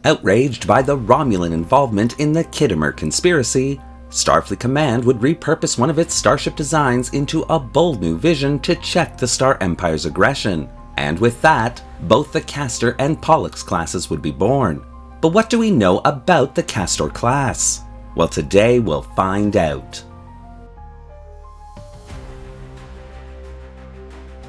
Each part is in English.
Outraged by the Romulan involvement in the Khitomer conspiracy, Starfleet Command would repurpose one of its starship designs into a bold new vision to check the Star Empire's aggression, and with that, both the Castor and Pollux classes would be born. But what do we know about the Castor Class? Well, today we'll find out.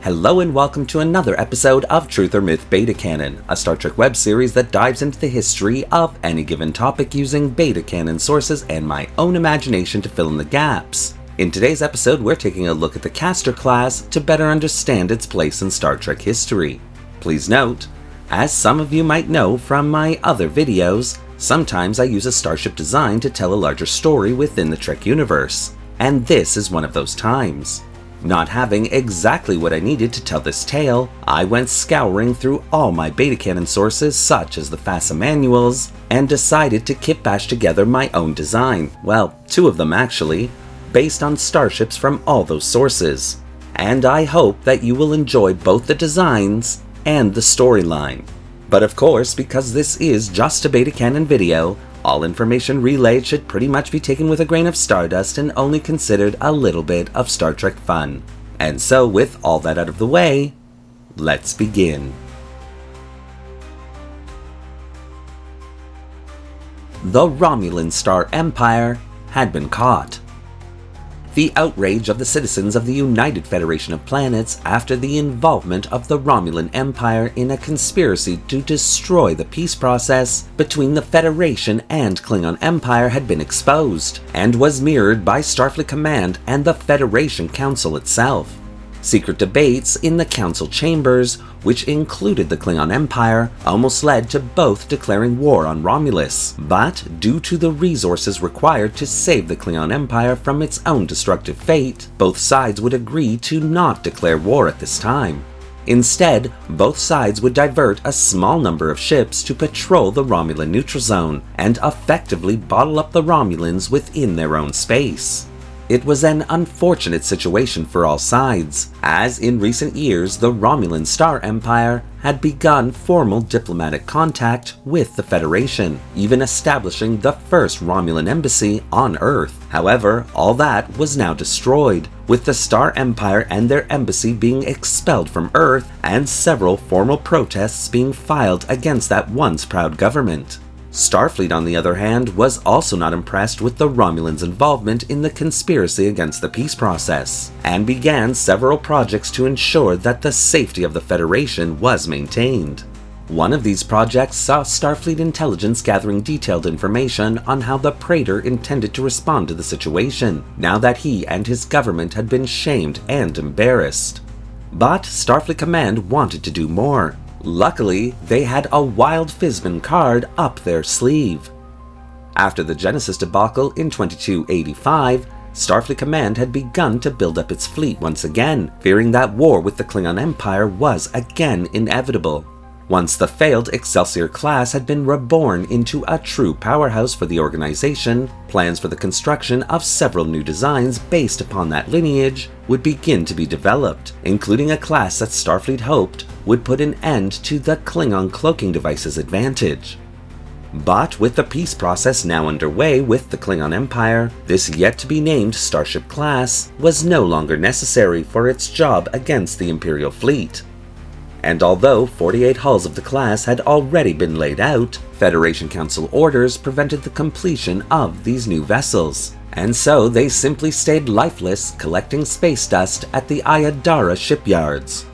Hello and welcome to another episode of Truth or Myth Beta Canon, a Star Trek web series that dives into the history of any given topic using beta canon sources and my own imagination to fill in the gaps. In today's episode, we're taking a look at the Castor Class to better understand its place in Star Trek history. Please note, as some of you might know from my other videos, sometimes I use a starship design to tell a larger story within the Trek universe, and this is one of those times. Not having exactly what I needed to tell this tale, I went scouring through all my beta canon sources such as the FASA manuals, and decided to kit bash together my own design, well, two of them actually, based on starships from all those sources. And I hope that you will enjoy both the designs and the storyline. But of course, because this is just a beta canon video, all information relayed should pretty much be taken with a grain of stardust and only considered a little bit of Star Trek fun. And so with all that out of the way, let's begin. The Romulan Star Empire had been caught. The outrage of the citizens of the United Federation of Planets after the involvement of the Romulan Empire in a conspiracy to destroy the peace process between the Federation and Klingon Empire had been exposed, and was mirrored by Starfleet Command and the Federation Council itself. Secret debates in the Council chambers, which included the Klingon Empire, almost led to both declaring war on Romulus, but due to the resources required to save the Klingon Empire from its own destructive fate, both sides would agree to not declare war at this time. Instead, both sides would divert a small number of ships to patrol the Romulan neutral zone and effectively bottle up the Romulans within their own space. It was an unfortunate situation for all sides, as in recent years the Romulan Star Empire had begun formal diplomatic contact with the Federation, even establishing the first Romulan embassy on Earth. However, all that was now destroyed, with the Star Empire and their embassy being expelled from Earth and several formal protests being filed against that once proud government. Starfleet, on the other hand, was also not impressed with the Romulans' involvement in the conspiracy against the peace process, and began several projects to ensure that the safety of the Federation was maintained. One of these projects saw Starfleet intelligence gathering detailed information on how the Praetor intended to respond to the situation, now that he and his government had been shamed and embarrassed. But Starfleet Command wanted to do more. Luckily, they had a Wild Fizban card up their sleeve. After the Genesis debacle in 2285, Starfleet Command had begun to build up its fleet once again, fearing that war with the Klingon Empire was again inevitable. Once the failed Excelsior class had been reborn into a true powerhouse for the organization, plans for the construction of several new designs based upon that lineage would begin to be developed, including a class that Starfleet hoped would put an end to the Klingon cloaking device's advantage. But with the peace process now underway with the Klingon Empire, this yet-to-be-named Starship class was no longer necessary for its job against the Imperial fleet. And although 48 hulls of the class had already been laid out, Federation Council orders prevented the completion of these new vessels, and so they simply stayed lifeless, collecting space dust at the Ayadara shipyards.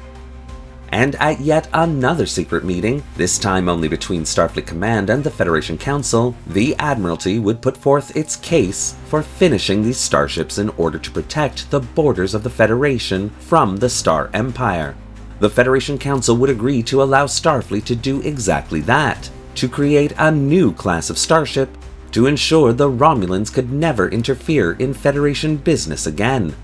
And at yet another secret meeting, this time only between Starfleet Command and the Federation Council, the Admiralty would put forth its case for finishing these starships in order to protect the borders of the Federation from the Star Empire. The Federation Council would agree to allow Starfleet to do exactly that, to create a new class of starship to ensure the Romulans could never interfere in Federation business again.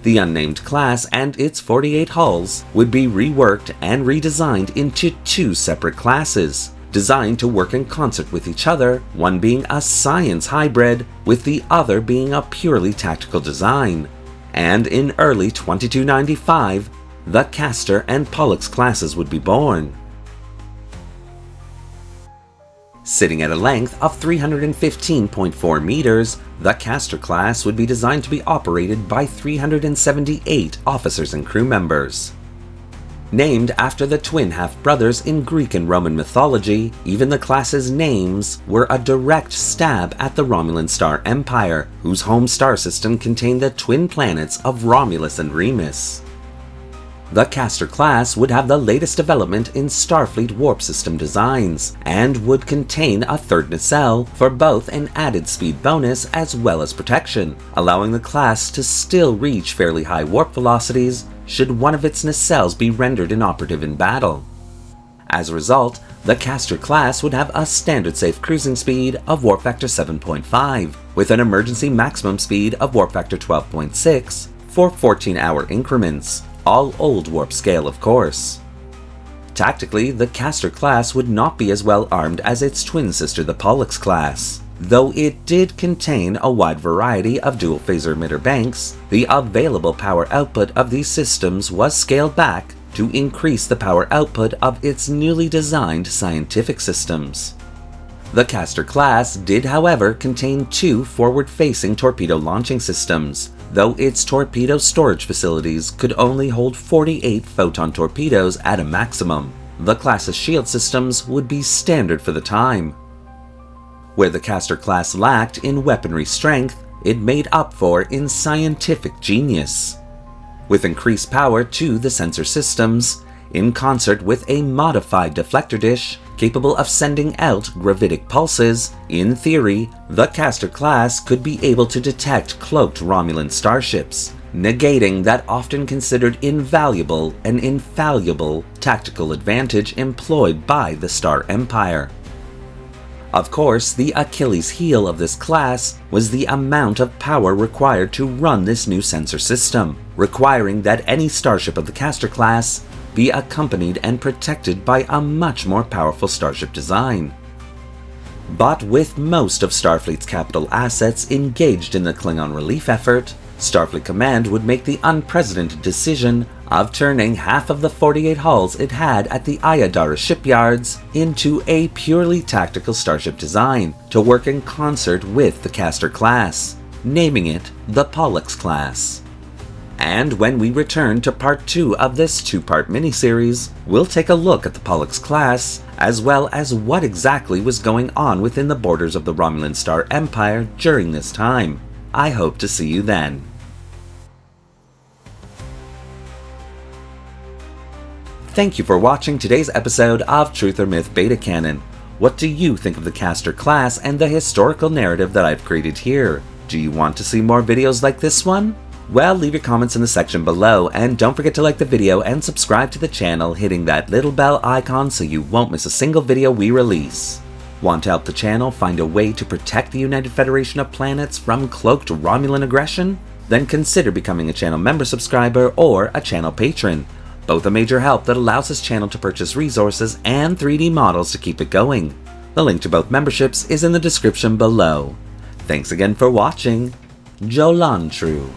The unnamed class and its 48 hulls would be reworked and redesigned into two separate classes, designed to work in concert with each other, one being a science hybrid, with the other being a purely tactical design. And in early 2295, the Castor and Pollux classes would be born. Sitting at a length of 315.4 meters, the Castor Class would be designed to be operated by 378 officers and crew members. Named after the twin half-brothers in Greek and Roman mythology, even the class's names were a direct stab at the Romulan Star Empire, whose home star system contained the twin planets of Romulus and Remus. The Castor Class would have the latest development in Starfleet warp system designs, and would contain a third nacelle for both an added speed bonus as well as protection, allowing the class to still reach fairly high warp velocities should one of its nacelles be rendered inoperative in battle. As a result, the Castor Class would have a standard safe cruising speed of warp factor 7.5, with an emergency maximum speed of warp factor 12.6 for 14-hour increments, all old warp scale of course. Tactically, the Castor Class would not be as well armed as its twin sister the Pollux Class. Though it did contain a wide variety of dual phaser emitter banks, the available power output of these systems was scaled back to increase the power output of its newly designed scientific systems. The Castor Class did, however, contain two forward-facing torpedo launching systems, though its torpedo storage facilities could only hold 48 photon torpedoes at a maximum. The class's shield systems would be standard for the time. Where the Castor Class lacked in weaponry strength, it made up for in scientific genius. With increased power to the sensor systems, in concert with a modified deflector dish capable of sending out gravitic pulses, in theory, the Castor Class could be able to detect cloaked Romulan starships, negating that often considered invaluable and infallible tactical advantage employed by the Star Empire. Of course, the Achilles heel of this class was the amount of power required to run this new sensor system, requiring that any starship of the Castor Class be accompanied and protected by a much more powerful starship design. But with most of Starfleet's capital assets engaged in the Klingon relief effort, Starfleet Command would make the unprecedented decision of turning half of the 48 hulls it had at the Ayadara shipyards into a purely tactical starship design to work in concert with the Castor Class, naming it the Pollux Class. And when we return to part 2 of this two-part miniseries, we'll take a look at the Pollux Class, as well as what exactly was going on within the borders of the Romulan Star Empire during this time. I hope to see you then. Thank you for watching today's episode of Truth or Myth Beta Canon. What do you think of the Castor Class and the historical narrative that I've created here? Do you want to see more videos like this one? Well, leave your comments in the section below, and don't forget to like the video and subscribe to the channel, hitting that little bell icon so you won't miss a single video we release. Want to help the channel find a way to protect the United Federation of Planets from cloaked Romulan aggression? Then consider becoming a channel member subscriber or a channel patron. Both a major help that allows this channel to purchase resources and 3D models to keep it going. The link to both memberships is in the description below. Thanks again for watching. Jolan True.